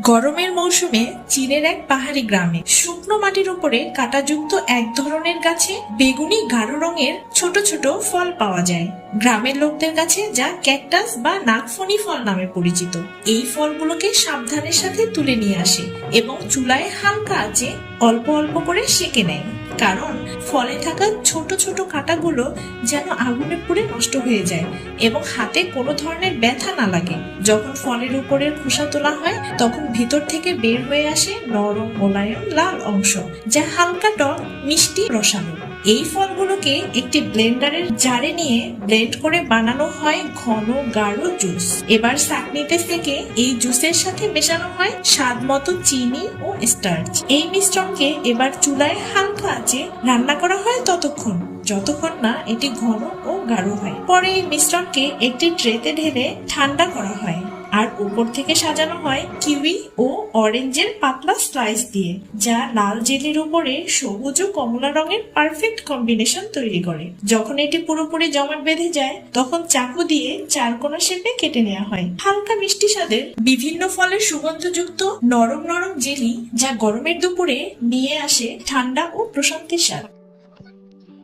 গরমের মৌসুমে চীনের এক পাহাড়ি গ্রামে শুকনো মাটির উপরে কাঁটাযুক্ত এক ধরনের গাছে বেগুনি গাঢ় রঙের ছোট ছোট ফল পাওয়া যায়। গ্রামের লোকদের কাছে যা ক্যাকটাস বা নাগফনি ফল নামে পরিচিত। এই ফলগুলোকে সাবধানের সাথে তুলে নিয়ে আসে এবং চুলায় হালকা আঁচে অল্প অল্প করে সেঁকে নেয়, কারণ ফলে থাকা ছোট ছোট কাঁটাগুলো যেন আগুনে পুড়ে নষ্ট হয়ে যায় এবং হাতে কোনো ধরনের ব্যথা না লাগে। যখন ফলের উপরের খোসা তোলা হয় তখন ভিতর থেকে বের হয়ে আসে নরম মোলায়েম লাল অংশ, যা হালকা টক মিষ্টি রসালো। এই ফলগুলোকে একটি ব্লেন্ডারের জারে নিয়ে ব্লেন্ড করে বানানো হয় ঘন গাঢ় জুস। এবার ছাঁকনিতে থেকে এই জুসের সাথে মেশানো হয় স্বাদ মতো চিনি ও স্টার্চ। এই মিশ্রণকে এবার চুলায় হালকা আঁচে রান্না করা হয় যতক্ষণ না এটি ঘন ও গাঢ় হয়। পরে এই মিশ্রণকে একটি ট্রেতে ঢেলে ঠান্ডা করা হয় আর উপর থেকে সাজানো হয় কিউই ও অরেঞ্জের পাতলা স্লাইস দিয়ে, যা লাল জেলির উপরে সবুজ ও কমলা রঙের পারফেক্ট কম্বিনেশন তৈরি করে। যখন এটি পুরোপুরি জমাট বেঁধে যায় তখন চাকু দিয়ে চারকোনা শেপে কেটে নেওয়া হয়। হালকা মিষ্টি স্বাদের বিভিন্ন ফলের সুগন্ধযুক্ত নরম নরম জেলি, যা গরমের দুপুরে নিয়ে আসে ঠান্ডা ও প্রশান্তির স্বাদ।